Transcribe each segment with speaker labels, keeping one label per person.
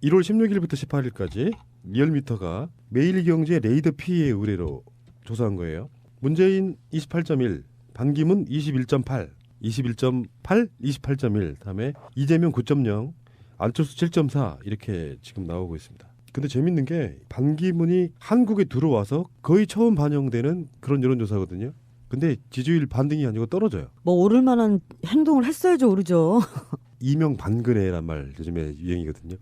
Speaker 1: 1월 16일부터 18일까지 리얼미터가 매일경제 레이더 피해 의뢰로 조사한 거예요. 문재인 28.1, 반기문 21.8, 21.8, 28.1, 다음에 이재명 9.0, 안철수 7.4 이렇게 지금 나오고 있습니다. 근데 재밌는 게 반기문이 한국에 들어와서 거의 처음 반영되는 그런 여론조사거든요. 근데 지지율 반등이 아니고 떨어져요.
Speaker 2: 뭐 오를 만한 행동을 했어야죠, 오르죠.
Speaker 1: 이명 반근혜란 말 요즘에 유행이거든요.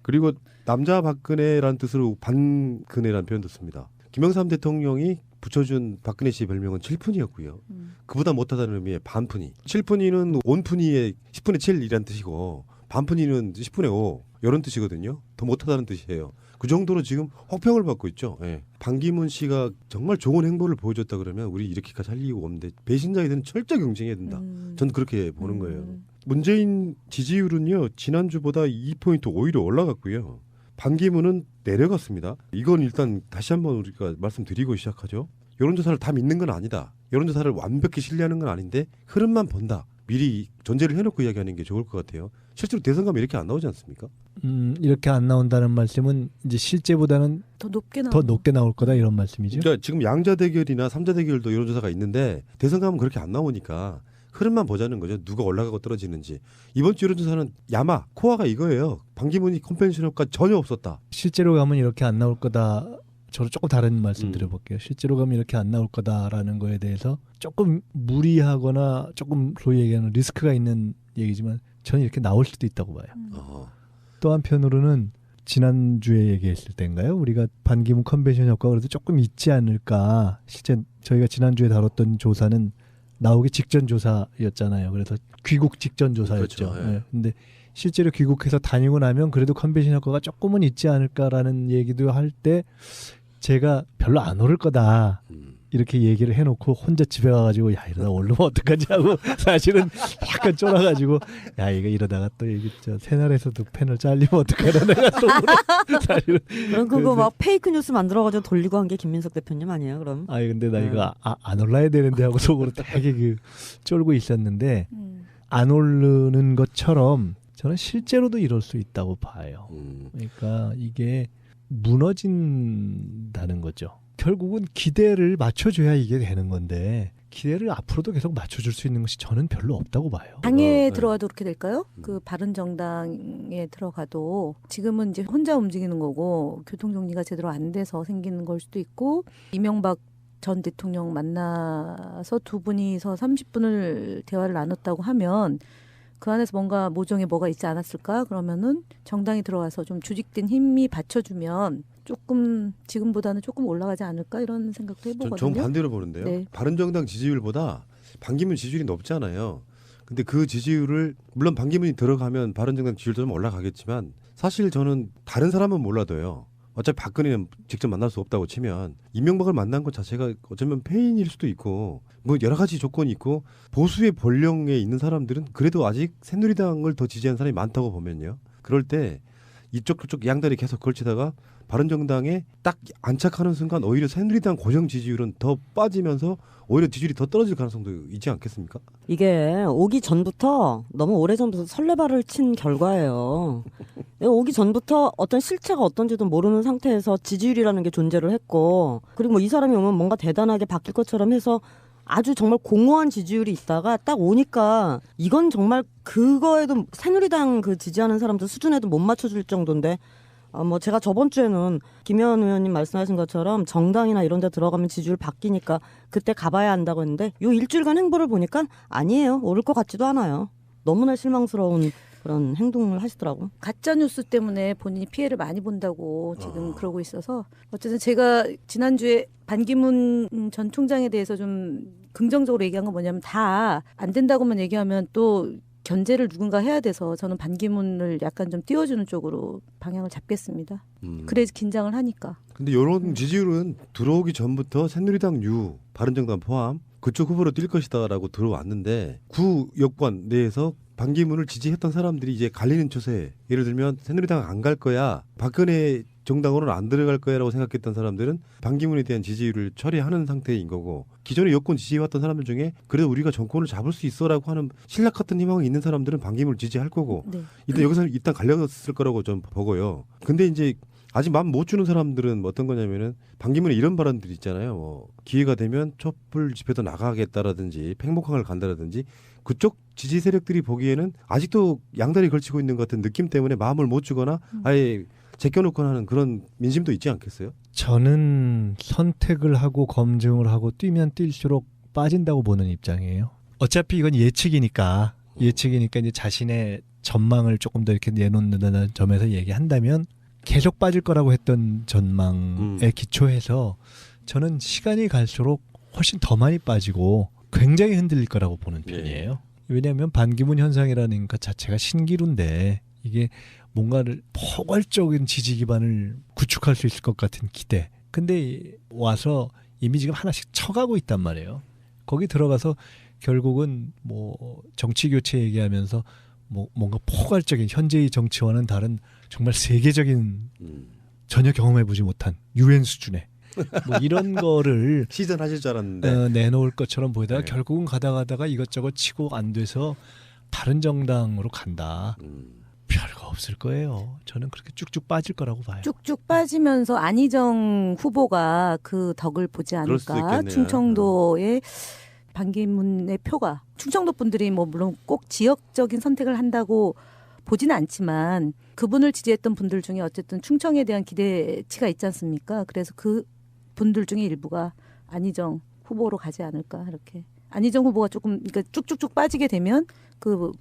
Speaker 1: 그리고 남자 박근혜라는 뜻으로 반근혜라는 표현도 씁니다. 김영삼 대통령이 붙여준 박근혜 씨의 별명은 칠푼이었고요. 그보다 못하다는 의미의 반푼이. 칠푼이는 온푼이의 10분의 7이라는 뜻이고 반푼이는 10분의 5 이런 뜻이거든요. 더 못하다는 뜻이에요. 그 정도로 지금 혹평을 받고 있죠. 예. 반기문 씨가 정말 좋은 행보를 보여줬다 그러면 우리 이렇게까지 할 이유가 없는데 배신자에 대한 철저히 경쟁해야 된다. 전 그렇게 보는 거예요. 문재인 지지율은요. 지난주보다 2포인트 오히려 올라갔고요. 반기문은 내려갔습니다. 이건 일단 다시 한번 우리가 말씀드리고 시작하죠. 여론조사를 다 믿는 건 아니다. 여론조사를 완벽히 신뢰하는 건 아닌데 흐름만 본다. 미리 전제를 해놓고 이야기하는 게 좋을 것 같아요. 실제로 대선 가면 이렇게 안 나오지 않습니까?
Speaker 3: 이렇게 안 나온다는 말씀은 이제 실제보다는 더 높게 나올 거다 이런 말씀이죠.
Speaker 1: 그러니까 지금 양자 대결이나 삼자 대결도 여론조사가 있는데 대선 가면 그렇게 안 나오니까 흐름만 보자는 거죠. 누가 올라가고 떨어지는지. 이번 주 여론조사는 야마, 코어가 이거예요. 반기문이 컨벤션 효과 전혀 없었다.
Speaker 3: 실제로 가면 이렇게 안 나올 거다. 저는 조금 다른 말씀 드려볼게요. 실제로 가면 이렇게 안 나올 거다라는 거에 대해서 조금 무리하거나 조금 소위 얘기하는 리스크가 있는 얘기지만 저는 이렇게 나올 수도 있다고 봐요. 또 한편으로는 지난주에 얘기했을 때인가요? 우리가 반기문 컨벤션 효과가 그래도 조금 있지 않을까. 실제 저희가 지난주에 다뤘던 조사는 나오기 직전 조사였잖아요. 그래서 귀국 직전 조사였죠.
Speaker 1: 그렇죠. 예.
Speaker 3: 네. 근데 실제로 귀국해서 다니고 나면 그래도 컨벤션 효과가 조금은 있지 않을까라는 얘기도 할 때 제가 별로 안 오를 거다. 이렇게 얘기를 해놓고 혼자 집에 가가지고 야 이러다 오르면 어떡하지 하고 사실은 약간 쫄아가지고 야 이거 이러다가 또 여기 저 새날에서도 패널 잘리면 어떡하나 내가 속으로 사실은
Speaker 2: 그럼 그거 막 페이크 뉴스 만들어가지고 돌리고 한 게 김민석 대표님 아니에요 그럼?
Speaker 3: 아니 근데 나 이거 안 올라야 되는데 하고 속으로 되게 그 쫄고 있었는데 안 오르는 것처럼 저는 실제로도 이럴 수 있다고 봐요. 그러니까 이게 무너진다는 거죠. 결국은 기대를 맞춰줘야 이게 되는 건데 기대를 앞으로도 계속 맞춰줄 수 있는 것이 저는 별로 없다고 봐요.
Speaker 4: 당에 들어가도 그렇게 될까요? 그 바른정당에 들어가도 지금은 이제 혼자 움직이는 거고 교통정리가 제대로 안 돼서 생기는 걸 수도 있고 이명박 전 대통령 만나서 두 분이서 30분을 대화를 나눴다고 하면 그 안에서 뭔가 모종에 뭐가 있지 않았을까? 그러면은 정당에 들어가서 좀 조직된 힘이 받쳐주면 조금 지금보다는 조금 올라가지 않을까 이런 생각도 해보거든요.
Speaker 1: 전 반대로 보는데요.
Speaker 4: 네.
Speaker 1: 바른정당 지지율보다 반기문 지지율이 높잖아요. 근데 그 지지율을 물론 반기문이 들어가면 바른정당 지지율도 좀 올라가겠지만 사실 저는 다른 사람은 몰라도요. 어차피 박근혜는 직접 만날 수 없다고 치면 이명박을 만난 것 자체가 어쩌면 패인일 수도 있고 뭐 여러 가지 조건이 있고 보수의 본령에 있는 사람들은 그래도 아직 새누리당을 더 지지하는 사람이 많다고 보면요. 그럴 때 이쪽 저쪽 양다리 계속 걸치다가 바른정당에 딱 안착하는 순간 오히려 새누리당 고정 지지율은 더 빠지면서 오히려 지지율이 더 떨어질 가능성도 있지 않겠습니까?
Speaker 2: 이게 오기 전부터 너무 오래전부터 설레발을 친 결과예요. 오기 전부터 어떤 실체가 어떤지도 모르는 상태에서 지지율이라는 게 존재를 했고 그리고 뭐 이 사람이 오면 뭔가 대단하게 바뀔 것처럼 해서 아주 정말 공허한 지지율이 있다가 딱 오니까 이건 정말 그거에도 새누리당 그 지지하는 사람들 수준에도 못 맞춰줄 정도인데 뭐 제가 저번 주에는 김혜원 의원님 말씀하신 것처럼 정당이나 이런 데 들어가면 지지율 바뀌니까 그때 가봐야 한다고 했는데 요 일주일간 행보를 보니까 아니에요. 오를 것 같지도 않아요. 너무나 실망스러운 그런 행동을 하시더라고.
Speaker 4: 가짜뉴스 때문에 본인이 피해를 많이 본다고 지금 그러고 있어서 어쨌든 제가 지난주에 반기문 전 총장에 대해서 좀 긍정적으로 얘기한 건 뭐냐면 다 안 된다고만 얘기하면 또 견제를 누군가 해야 돼서 저는 반기문을 약간 좀 띄워주는 쪽으로 방향을 잡겠습니다. 그래서 긴장을 하니까.
Speaker 1: 근데 이런 지지율은 들어오기 전부터 새누리당 유, 바른정당 포함 그쪽 후보로 뛸 것이다라고 들어왔는데 구 여권 내에서 반기문을 지지했던 사람들이 이제 갈리는 추세. 예를 들면 새누리당 안 갈 거야. 박근혜 정당으로는 안 들어갈 거야라고 생각했던 사람들은 반기문에 대한 지지율을 처리하는 상태인 거고 기존에 여권 지지해왔던 사람들 중에 그래도 우리가 정권을 잡을 수 있어라고 하는 신락 같은 희망이 있는 사람들은 반기문을 지지할 거고
Speaker 4: 네.
Speaker 1: 일단 여기서 일단 갈렸을 거라고 좀 보고요. 근데 이제 아직 마음 못 주는 사람들은 어떤 거냐면은 반기문의 이런 발언들이 있잖아요. 뭐 기회가 되면 촛불 집회도 나가겠다라든지 팽목항을 간다라든지 그쪽 지지 세력들이 보기에는 아직도 양다리 걸치고 있는 것 같은 느낌 때문에 마음을 못 주거나 아예 제껴놓거나 하는 그런 민심도 있지 않겠어요?
Speaker 3: 저는 선택을 하고 검증을 하고 뛰면 뛸수록 빠진다고 보는 입장이에요. 어차피 이건 예측이니까 이제 자신의 전망을 조금 더 이렇게 내놓는다는 점에서 얘기한다면 계속 빠질 거라고 했던 전망에 기초해서 저는 시간이 갈수록 훨씬 더 많이 빠지고 굉장히 흔들릴 거라고 보는 편이에요. 왜냐하면 반기문 현상이라는 것 자체가 신기루인데 이게 뭔가를 포괄적인 지지 기반을 구축할 수 있을 것 같은 기대. 근데 와서 이미 지금 하나씩 쳐가고 있단 말이에요. 거기 들어가서 결국은 뭐 정치 교체 얘기하면서 뭐 뭔가 포괄적인 현재의 정치와는 다른 정말 세계적인 전혀 경험해보지 못한 유엔 수준의 뭐 이런 거를
Speaker 1: 시전하실 줄 알았는데
Speaker 3: 내놓을 것처럼 보이다가 결국은 가다가 이것저것 치고 안 돼서 바른정당으로 간다. 별거 없을 거예요. 저는 그렇게 쭉쭉 빠질 거라고 봐요.
Speaker 4: 쭉쭉 빠지면서 안희정 후보가 그 덕을 보지
Speaker 1: 그럴 수도
Speaker 4: 않을까.
Speaker 1: 있겠네요.
Speaker 4: 충청도의 반기문의 표가 충청도 분들이 뭐 물론 꼭 지역적인 선택을 한다고 보지는 않지만 그분을 지지했던 분들 중에 어쨌든 충청에 대한 기대치가 있지 않습니까? 그래서 그 분들 중에 일부가 안희정 후보로 가지 않을까 이렇게. 안희정 후보가 조금 그러니까 쭉쭉쭉 빠지게 되면 그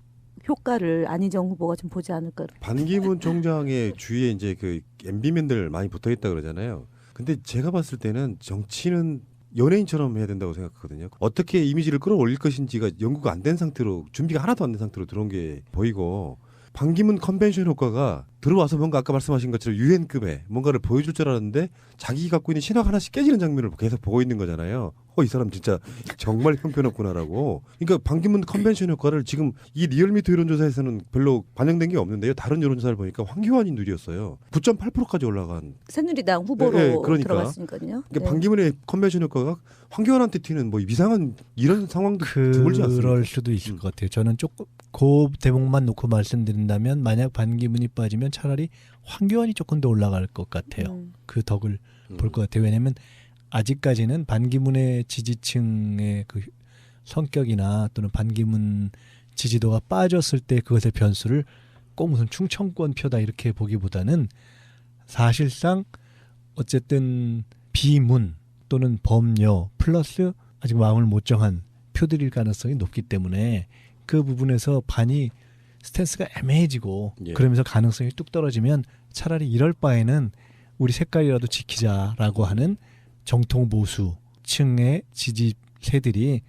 Speaker 4: 효과를 안희정 후보가 좀 보지 않을까.
Speaker 1: 반기문 총장의 주위에 이제 그 MB맨들 많이 붙어 있다 그러잖아요. 근데 제가 봤을 때는 정치는 연예인처럼 해야 된다고 생각하거든요. 어떻게 이미지를 끌어올릴 것인지가 연구가 안 된 상태로 준비가 하나도 안 된 상태로 들어온 게 보이고 반기문 컨벤션 효과가 들어와서 뭔가 아까 말씀하신 것처럼 유엔급의 뭔가를 보여줄 줄 알았는데 자기 갖고 있는 신화 하나씩 깨지는 장면을 계속 보고 있는 거잖아요. 이 사람 진짜 정말 형편없구나라고. 그러니까 반기문 컨벤션 효과를 지금 이 리얼미터 여론조사에서는 별로 반영된 게 없는데요. 다른 여론조사를 보니까 황교안이 누리였어요. 9.8%까지 올라간.
Speaker 4: 새누리당 후보로
Speaker 1: 그러니까.
Speaker 4: 들어갔으니까요.
Speaker 1: 그러니까 반기문의 컨벤션 효과가 황교안한테 튀는 뭐 이상한 이런 상황도 드물지 않습니까?
Speaker 3: 그럴 수도 있을 것 같아요. 저는 조금 그 대목만 놓고 말씀드린다면 만약 반기문이 빠지면 차라리 황교안이 조금 더 올라갈 것 같아요. 그 덕을 볼 것 같아요. 왜냐하면 아직까지는 반기문의 지지층의 그 성격이나 또는 반기문 지지도가 빠졌을 때 그것의 변수를 꼭 무슨 충청권 표다 이렇게 보기보다는 사실상 어쨌든 비문 또는 범여 플러스 아직 마음을 못 정한 표들일 가능성이 높기 때문에 그 부분에서 반이 스탠스가 애매해지고 그러면서 가능성이 뚝 떨어지면 차라리 이럴 바에는 우리 색깔이라도 지키자라고 하는 정통 보수층의 지지세들이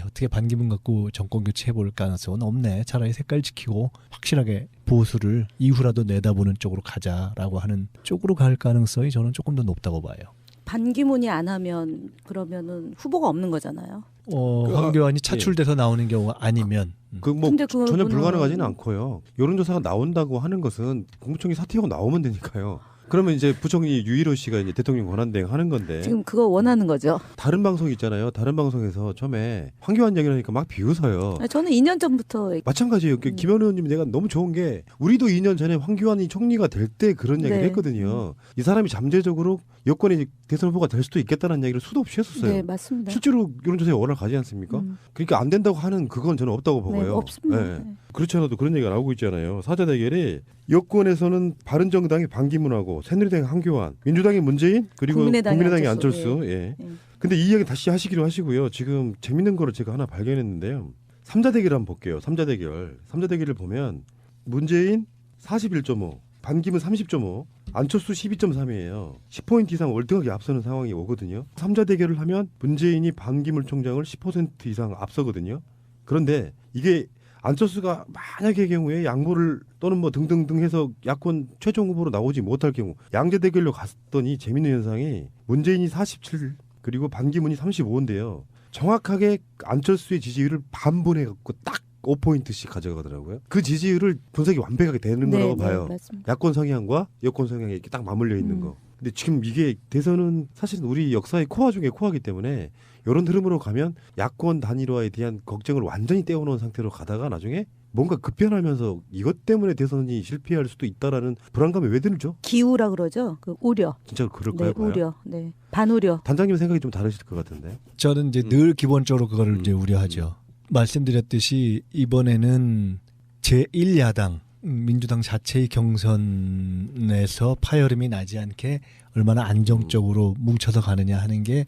Speaker 3: 어떻게 반기문 갖고 정권 교체해볼 가능성은 없네. 차라리 색깔 지키고 확실하게 보수를 이후라도 내다보는 쪽으로 가자라고 하는 쪽으로 갈 가능성이 저는 조금 더 높다고 봐요.
Speaker 4: 반기문이 안 하면 그러면은 후보가 없는 거잖아요.
Speaker 3: 황교안이 차출돼서 나오는 경우가 아니면
Speaker 1: 그 뭐 전혀 불가능하지는 않고요. 여론조사가 나온다고 하는 것은 국무총리 사퇴하고 나오면 되니까요. 그러면 이제 부총리 유일호 씨가 이제 대통령 권한대행 하는 건데
Speaker 4: 지금 그거 원하는 거죠.
Speaker 1: 다른 방송 있잖아요. 다른 방송에서 처음에 황교안 얘기를 하니까 막 비웃어요.
Speaker 4: 저는 2년 전부터
Speaker 1: 마찬가지예요. 김현 의원님 내가 너무 좋은 게 우리도 2년 전에 황교안이 총리가 될 때 그런 얘기를 했거든요. 이 사람이 잠재적으로 여권의 대선 후보가 될 수도 있겠다는 얘기를 수도 없이 했었어요.
Speaker 4: 네, 맞습니다.
Speaker 1: 실제로 여론조사에 원을 가지 않습니까? 그러니까 안 된다고 하는 그건 저는 없다고 보고요.
Speaker 4: 네, 없습니다.
Speaker 1: 네. 그렇지 않아도 그런 얘기가 나오고 있잖아요. 사자 대결이 여권에서는 바른정당이 반기문하고 새누리당이 황교안, 민주당이 문재인 그리고 국민의당이 안철수. 예. 근데 이 이야기 다시 하시기로 하시고요. 지금 재밌는 거를 제가 하나 발견했는데요. 3자 대결 한번 볼게요. 3자 대결. 3자 대결을 보면 문재인 41.5, 반기문 30.5, 안철수 12.3이에요. 10포인트 이상 월등하게 앞서는 상황이 오거든요. 3자 대결을 하면 문재인이 반기문 총장을 10% 이상 앞서거든요. 그런데 이게 안철수가 만약의 경우에 양보를 또는 뭐 등등등 해서 야권 최종 후보로 나오지 못할 경우 양자 대결로 갔더니 재밌는 현상이 문재인이 47 그리고 반기문이 35인데요. 정확하게 안철수의 지지율을 반분해갖고 딱 5포인트씩 가져가더라고요. 그 지지율을 분석이 완벽하게 되는 거라고 봐요.
Speaker 4: 맞습니다.
Speaker 1: 야권 성향과 여권 성향이 이렇게 딱 맞물려 있는 거. 근데 지금 이게 대선은 사실 우리 역사의 코어 중에 코어이기 때문에 이런 흐름으로 가면 야권 단일화에 대한 걱정을 완전히 떼어놓은 상태로 가다가 나중에 뭔가 급변하면서 이것 때문에 대선이 실패할 수도 있다라는 불안감이 왜 들죠?
Speaker 4: 기우라 그러죠. 그 우려.
Speaker 1: 진짜로 그럴까요?
Speaker 4: 네, 우려. 네. 반우려.
Speaker 1: 단장님 생각이 좀 다르실 것 같은데.
Speaker 3: 저는 이제 늘 기본적으로 그거를 이제 우려하죠. 말씀드렸듯이 이번에는 제1야당 민주당 자체의 경선에서 파열음이 나지 않게 얼마나 안정적으로 뭉쳐서 가느냐 하는 게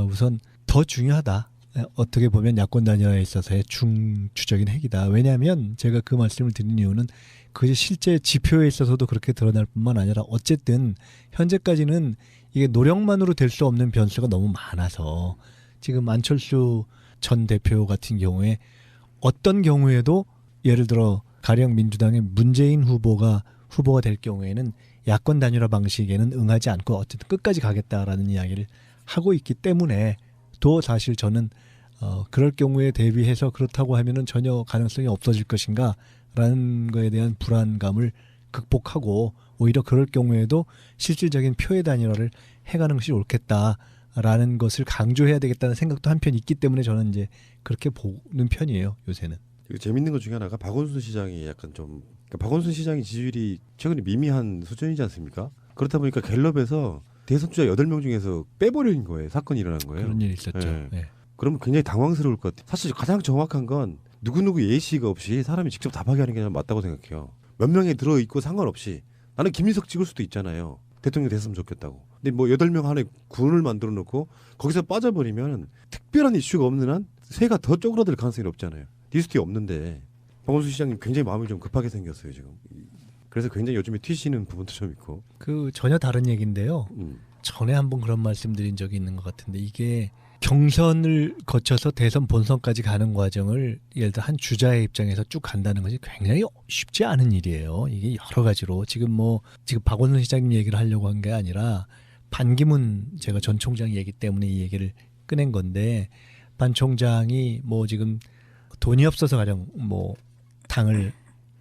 Speaker 3: 우선 더 중요하다. 어떻게 보면 야권 단일화에 있어서의 중추적인 핵이다. 왜냐하면 제가 그 말씀을 드린 이유는 그게 실제 지표에 있어서도 그렇게 드러날 뿐만 아니라 어쨌든 현재까지는 이게 노력만으로 될 수 없는 변수가 너무 많아서 지금 안철수 전 대표 같은 경우에 어떤 경우에도 예를 들어 가령 민주당의 문재인 후보가 될 경우에는 야권 단일화 방식에는 응하지 않고 어쨌든 끝까지 가겠다라는 이야기를 하고 있기 때문에 또 사실 저는 그럴 경우에 대비해서 그렇다고 하면은 전혀 가능성이 없어질 것인가라는 거에 대한 불안감을 극복하고 오히려 그럴 경우에도 실질적인 표의 단일화를 해가는 것이 옳겠다라는 것을 강조해야 되겠다는 생각도 한편 있기 때문에 저는 이제 그렇게 보는 편이에요 요새는.
Speaker 1: 재밌는 것 중에 하나가 박원순 시장이 약간 좀 박원순 시장의 지지율이 최근에 미미한 수준이지 않습니까? 그렇다 보니까 갤럽에서 대선 주자 8명 중에서 빼버린 거예요. 사건이 일어난 거예요.
Speaker 3: 그런 일이 있었죠.
Speaker 1: 네.
Speaker 3: 네.
Speaker 1: 그러면 굉장히 당황스러울 것 같아요. 사실 가장 정확한 건 누구누구 예시가 없이 사람이 직접 답하게 하는 게 맞다고 생각해요. 몇 명에 들어있고 상관없이 나는 김인석 찍을 수도 있잖아요. 대통령 됐으면 좋겠다고. 근데 뭐 8명 안에 군을 만들어 놓고 거기서 빠져버리면 특별한 이슈가 없는 한 새가 더 쪼그라들 가능성이 없잖아요. 디스티 없는데 박원순 시장님 굉장히 마음이 좀 급하게 생겼어요 지금. 그래서 굉장히 요즘에 튀시는 부분도 좀 있고.
Speaker 3: 그 전혀 다른 얘기인데요. 전에 한번 그런 말씀드린 적이 있는 것 같은데 이게 경선을 거쳐서 대선 본선까지 가는 과정을 예를 들어 한 주자의 입장에서 쭉 간다는 것이 굉장히 쉽지 않은 일이에요. 이게 여러 가지로 지금 박원순 시장님 얘기를 하려고 한 게 아니라 반기문 제가 전 총장 얘기 때문에 이 얘기를 꺼낸 건데 반 총장이 뭐 지금 돈이 없어서 가령 뭐 당을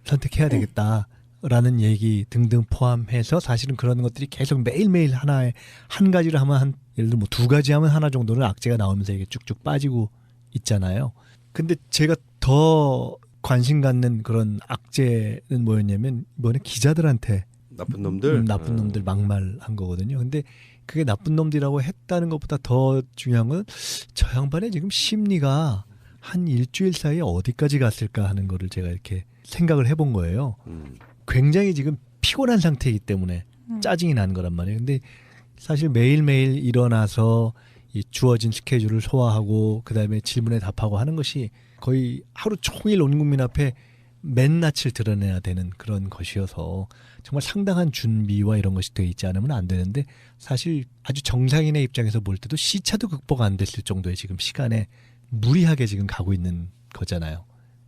Speaker 3: 선택해야 되겠다라는 얘기 등등 포함해서 사실은 그런 것들이 계속 매일매일 한 가지를 하면 예를 들어 뭐 2가지 하면 하나 정도는 악재가 나오면서 이게 쭉쭉 빠지고 있잖아요. 근데 제가 더 관심 갖는 그런 악재는 뭐였냐면 이번에 기자들한테
Speaker 1: 나쁜 놈들
Speaker 3: 막말한 거거든요. 근데 그게 나쁜 놈들이라고 했다는 것보다 더 중요한 건 저 양반의 지금 심리가 한 일주일 사이에 어디까지 갔을까 하는 거를 제가 이렇게 생각을 해본 거예요. 굉장히 지금 피곤한 상태이기 때문에 짜증이 나는 거란 말이에요. 근데 사실 매일매일 일어나서 이 주어진 스케줄을 소화하고 그다음에 질문에 답하고 하는 것이 거의 하루 종일 온 국민 앞에 맨낯을 드러내야 되는 그런 것이어서 정말 상당한 준비와 이런 것이 되어 있지 않으면 안 되는데 사실 아주 정상인의 입장에서 볼 때도 시차도 극복 안 됐을 정도의 지금 시간에 무리하게 지금 가고 있는 거잖아요.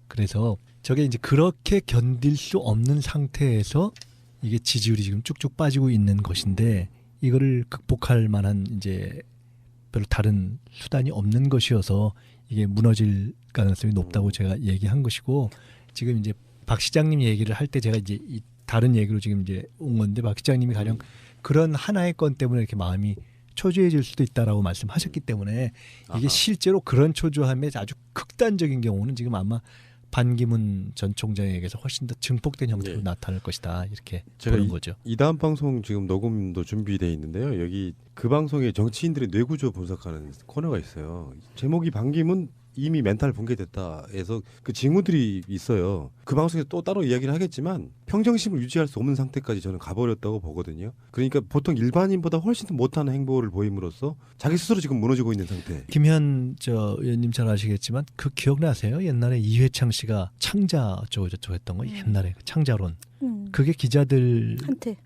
Speaker 3: 그래서 저게 이제 그렇게 견딜 수 없는 상태에서 이게 지지율이 지금 쭉쭉 빠지고 있는 것인데 이거를 극복할 만한 이제 별로 다른 수단이 없는 것이어서 이게 무너질 가능성이 높다고 제가 얘기한 것이고 지금 이제 박 시장님 얘기를 할 때 제가 이제 다른 얘기로 지금 이제 온 건데 박 시장님이 가령 그런 하나의 건 때문에 이렇게 마음이 초조해질 수도 있다라고 말씀하셨기 때문에 이게 실제로 그런 초조함의 아주 극단적인 경우는 지금 아마 반기문 전 총장에게서 훨씬 더 증폭된 형태로 나타날 것이다 이렇게 보는 거죠.
Speaker 1: 이 다음 방송 지금 녹음도 준비되어 있는데요. 여기 그 방송에 정치인들의 뇌구조 분석하는 코너가 있어요. 제목이 반기문 이미 멘탈 붕괴됐다 해서 그 징후들이 있어요. 그 방송에서 또 따로 이야기를 하겠지만 평정심을 유지할 수 없는 상태까지 저는 가버렸다고 보거든요. 그러니까 보통 일반인보다 훨씬 더 못하는 행보를 보임으로써 자기 스스로 지금 무너지고 있는 상태.
Speaker 3: 김현 의원님 잘 아시겠지만 그 기억나세요? 옛날에 이회창 씨가 창자 어쩌고저쩌고 했던 거 옛날에 그 창자론. 그게 기자들한테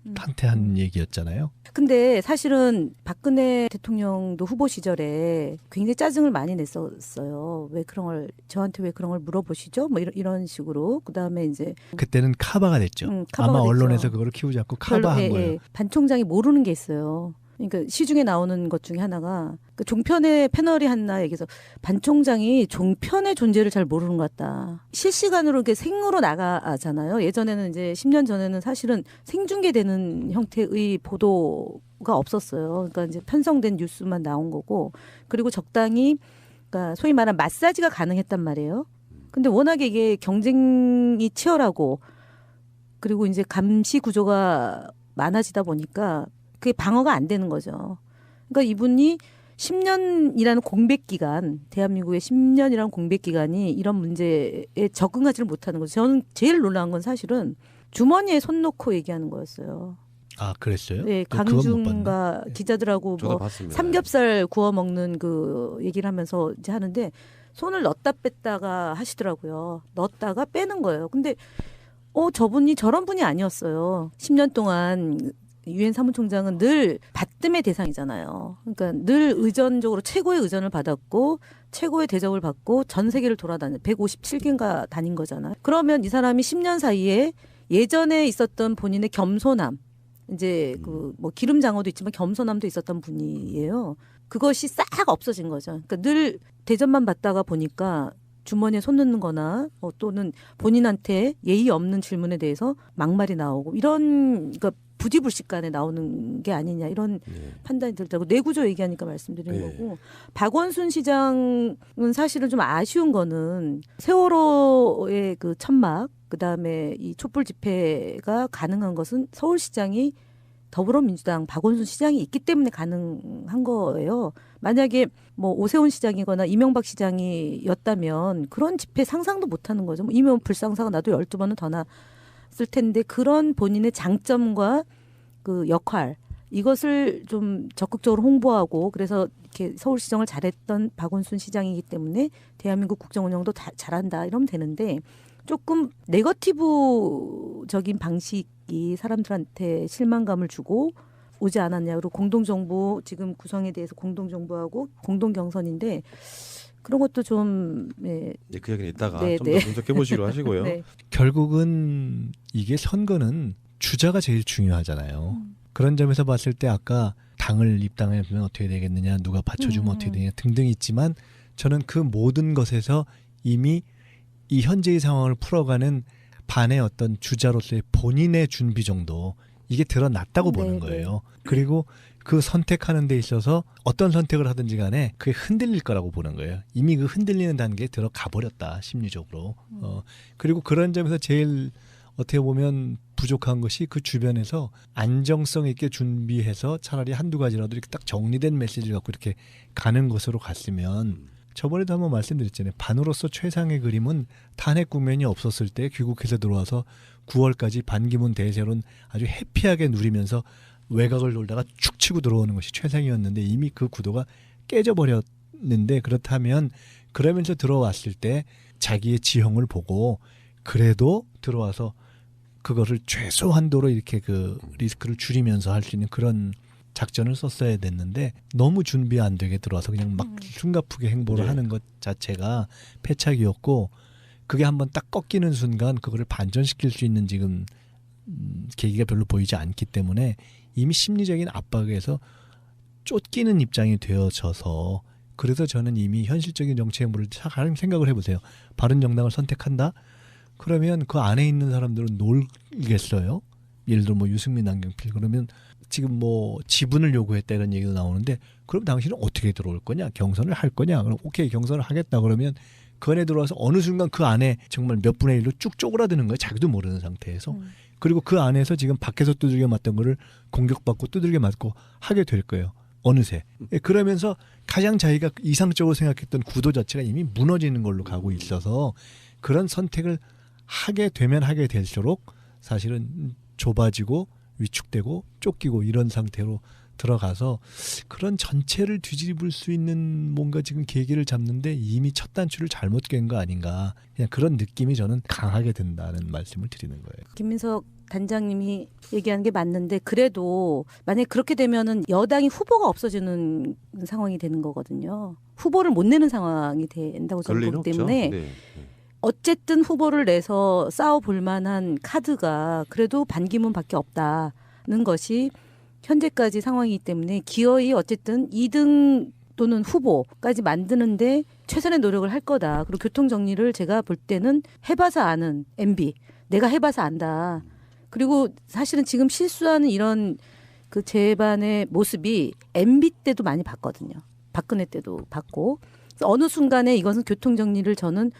Speaker 3: 한 얘기였잖아요.
Speaker 4: 근데 사실은 박근혜 대통령도 후보 시절에 굉장히 짜증을 많이 냈었어요. 왜 그런 걸 저한테 왜 그런 걸 물어보시죠? 뭐 이런 식으로. 그다음에 이제
Speaker 3: 그때는 카바가 됐죠.
Speaker 4: 카바가
Speaker 3: 아마
Speaker 4: 됐죠.
Speaker 3: 언론에서 그걸 키우지 않고 카바한 거예요.
Speaker 4: 반 총장이 모르는 게 있어요. 그러니까 시중에 나오는 것 중에 하나가 그 종편의 패널이 하나 얘기해서 반 총장이 종편의 존재를 잘 모르는 것 같다. 실시간으로 이렇게 생으로 나가잖아요. 예전에는 이제 10년 전에는 사실은 생중계되는 형태의 보도가 없었어요. 그러니까 이제 편성된 뉴스만 나온 거고, 그리고 적당히 그러니까 소위 말하는 마사지가 가능했단 말이에요. 근데 워낙에 이게 경쟁이 치열하고 그리고 이제 감시 구조가 많아지다 보니까 그게 방어가 안 되는 거죠. 그러니까 이분이 10년이라는 공백 기간, 대한민국의 10년이라는 공백 기간이 이런 문제에 적응하지를 못하는 거죠. 저는 제일 놀라운 건 사실은 주머니에 손 놓고 얘기하는 거였어요.
Speaker 3: 아, 그랬어요?
Speaker 4: 네,
Speaker 3: 그건 못
Speaker 4: 강중과
Speaker 3: 봤네.
Speaker 4: 기자들하고
Speaker 1: 저도
Speaker 4: 뭐
Speaker 1: 봤습니다.
Speaker 4: 삼겹살 구워 먹는 그 얘기를 하면서 이제 하는데 손을 넣었다 뺐다가 하시더라고요. 넣었다가 빼는 거예요. 근데 저분이 저런 분이 아니었어요. 10년 동안 유엔 사무총장은 늘 받뜸의 대상이잖아요. 그러니까 늘 의전적으로 최고의 의전을 받았고 최고의 대접을 받고 전 세계를 돌아다녀 157개인가 다닌 거잖아요. 그러면 이 사람이 10년 사이에 예전에 있었던 본인의 겸손함, 이제 그 뭐 기름 장어도 있지만 겸손함도 있었던 분이에요. 그것이 싹 없어진 거죠. 그러니까 늘 대접만 받다가 보니까 주머니에 손 넣는 거나 또는 본인한테 예의 없는 질문에 대해서 막말이 나오고 이런, 그러니까 부지불식간에 나오는 게 아니냐 이런 판단이 들더라고. 뇌구조 얘기하니까 말씀드리는 거고, 박원순 시장은 사실은 좀 아쉬운 거는 세월호의 그 천막, 그다음에 이 촛불 집회가 가능한 것은 서울시장이 더불어민주당 박원순 시장이 있기 때문에 가능한 거예요. 만약에 뭐 오세훈 시장이거나 이명박 시장이었다면 그런 집회 상상도 못하는 거죠. 뭐 이명 불상사가 나도 12번은 더 났을 텐데, 그런 본인의 장점과 그 역할, 이것을 좀 적극적으로 홍보하고 그래서 이렇게 서울시정을 잘했던 박원순 시장이기 때문에 대한민국 국정 운영도 잘한다 이러면 되는데, 조금 네거티브적인 방식이 사람들한테 실망감을 주고 오지 않았냐. 그리고 공동정부 지금 구성에 대해서 공동정부하고 공동경선인데 그런 것도 좀
Speaker 1: 네, 그 얘기는 이따가
Speaker 4: 네,
Speaker 1: 좀
Speaker 4: 네.
Speaker 1: 더 분석해 보시기로 하시고요.
Speaker 4: 네.
Speaker 3: 결국은 이게 선거는 주자가 제일 중요하잖아요. 그런 점에서 봤을 때 아까 당을 입당하면 어떻게 되겠느냐, 누가 받쳐주면 어떻게 되냐 등등 있지만, 저는 그 모든 것에서 이미 이 현재의 상황을 풀어가는 반의 어떤 주자로서의 본인의 준비 정도, 이게 드러났다고 보는 거예요. 그리고 그 선택하는 데 있어서 어떤 선택을 하든지 간에 그게 흔들릴 거라고 보는 거예요. 이미 그 흔들리는 단계에 들어가 버렸다, 심리적으로. 그리고 그런 점에서 제일 어떻게 보면 부족한 것이 그 주변에서 안정성 있게 준비해서 차라리 한두 가지라도 이렇게 딱 정리된 메시지를 갖고 이렇게 가는 것으로 갔으면, 저번에도 한번 말씀드렸잖아요. 반으로서 최상의 그림은 탄핵 국면이 없었을 때 귀국해서 들어와서 9월까지 반기문 대세론 아주 해피하게 누리면서 외곽을 돌다가 축 치고 들어오는 것이 최상이었는데, 이미 그 구도가 깨져버렸는데, 그렇다면 그러면서 들어왔을 때 자기의 지형을 보고 그래도 들어와서 그거를 최소한도로 이렇게 그 리스크를 줄이면서 할 수 있는 그런 작전을 썼어야 됐는데, 너무 준비 안 되게 들어와서 그냥 막 숨가쁘게 행보를 하는 것 자체가 패착이었고, 그게 한번 딱 꺾이는 순간 그거를 반전시킬 수 있는 지금 계기가 별로 보이지 않기 때문에 이미 심리적인 압박에서 쫓기는 입장이 되어져서, 그래서 저는 이미 현실적인 정치 행보를 생각을 해보세요. 바른정당을 선택한다? 그러면 그 안에 있는 사람들은 놀겠어요? 예를 들어 뭐 유승민, 남경필, 그러면 지금 뭐 지분을 요구했다 이런 얘기도 나오는데, 그럼 당신은 어떻게 들어올 거냐? 경선을 할 거냐? 그럼 오케이, 경선을 하겠다 그러면 그 안에 들어와서 어느 순간 그 안에 정말 몇 분의 1로 쭉 쪼그라드는 거예요. 자기도 모르는 상태에서. 그리고 그 안에서 지금 밖에서 두들겨 맞던 거를 공격받고 두들겨 맞고 하게 될 거예요. 어느새. 그러면서 가장 자기가 이상적으로 생각했던 구도 자체가 이미 무너지는 걸로 가고 있어서, 그런 선택을 하게 되면 하게 될수록 사실은 좁아지고 위축되고 쫓기고 이런 상태로 들어가서, 그런 전체를 뒤집을 수 있는 뭔가 지금 계기를 잡는데 이미 첫 단추를 잘못 깬 거 아닌가, 그냥 그런 느낌이 저는 강하게 든다는 말씀을 드리는 거예요.
Speaker 4: 김민석 단장님이 얘기하는 게 맞는데, 그래도 만약에 그렇게 되면은 여당이 후보가 없어지는 상황이 되는 거거든요. 후보를 못 내는 상황이 된다고 저는 보기 때문에
Speaker 1: 네.
Speaker 4: 어쨌든 후보를 내서 싸워볼 만한 카드가 그래도 반기문밖에 없다는 것이 현재까지 상황이기 때문에 기어이 어쨌든 2등 또는 후보까지 만드는데 최선의 노력을 할 거다. 그리고 교통정리를 제가 볼 때는 해봐서 아는 MB. 내가 해봐서 안다. 그리고 사실은 지금 실수하는 이런 그 재반의 모습이 MB 때도 많이 봤거든요. 박근혜 때도 봤고. 그래서 어느 순간에 이것은 교통정리를 저는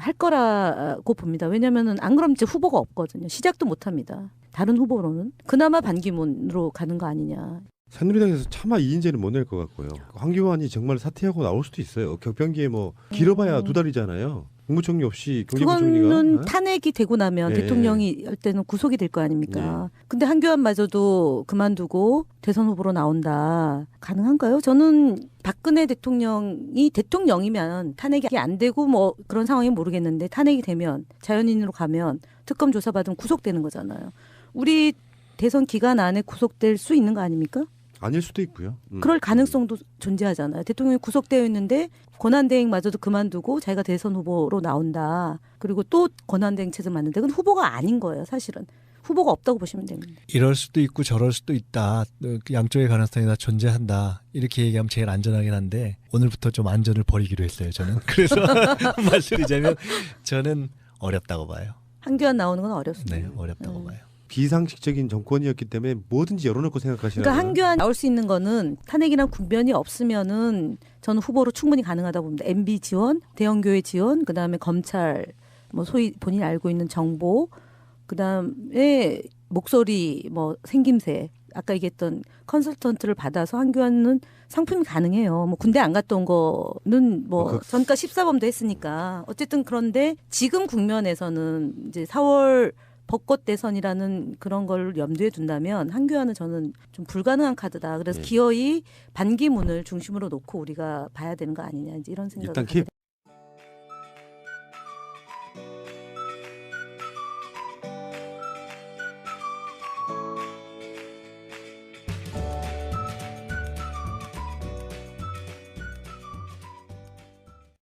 Speaker 4: 할 거라고 봅니다. 왜냐하면 안 그러면 이제 후보가 없거든요. 시작도 못합니다. 다른 후보로는. 그나마 반기문으로 가는 거 아니냐.
Speaker 1: 새누리당에서 차마 2인제는 못 낼 것 같고요. 황교안이 정말 사퇴하고 나올 수도 있어요. 격변기에 뭐 길어봐야 2달이잖아요. 국무총리 없이 경제부총리가.
Speaker 4: 그거는 탄핵이 되고 나면
Speaker 1: 네.
Speaker 4: 대통령이 할 때는 구속이 될 거 아닙니까? 근데 한교안마저도 그만두고 대선 후보로 나온다. 가능한가요? 저는 박근혜 대통령이 대통령이면 탄핵이 안 되고 뭐 그런 상황이 모르겠는데 탄핵이 되면 자연인으로 가면 특검 조사받으면 구속되는 거잖아요. 우리 대선 기간 안에 구속될 수 있는 거 아닙니까?
Speaker 1: 아닐 수도 있고요.
Speaker 4: 그럴 가능성도 존재하잖아요. 대통령이 구속되어 있는데 권한대행마저도 그만두고 자기가 대선 후보로 나온다. 그리고 또 권한대행 체제 맞는데 그건 후보가 아닌 거예요. 사실은. 후보가 없다고 보시면 됩니다.
Speaker 3: 이럴 수도 있고 저럴 수도 있다. 양쪽의 가능성이 다 존재한다. 이렇게 얘기하면 제일 안전하긴 한데 오늘부터 좀 안전을 버리기로 했어요. 저는. 그래서 말씀드리자면 저는 어렵다고 봐요.
Speaker 4: 한교안 나오는 건 어렵습니다.
Speaker 3: 네, 어렵다고 봐요.
Speaker 1: 비상식적인 정권이었기 때문에 뭐든지 열어놓고 생각하시는.
Speaker 4: 그러니까 한교안 나올 수 있는 거는 탄핵이나 국면이 없으면은 저는 후보로 충분히 가능하다고 봅니다. MB 지원, 대형교회 지원, 그다음에 검찰 뭐 소위 본인이 알고 있는 정보, 그다음에 목소리 뭐 생김새 아까 얘기했던 컨설턴트를 받아서 한교안은 상품이 가능해요. 뭐 군대 안 갔다 온 거는 뭐 전과 14범도 했으니까 어쨌든 그런데 지금 국면에서는 이제 4월 벚꽃 대선이라는 그런 걸 염두에 둔다면 한교안은 저는 좀 불가능한 카드다. 그래서 기어이 반기문을 중심으로 놓고 우리가 봐야 되는 거 아니냐 이제 이런 생각을
Speaker 1: 일단
Speaker 4: 합니다.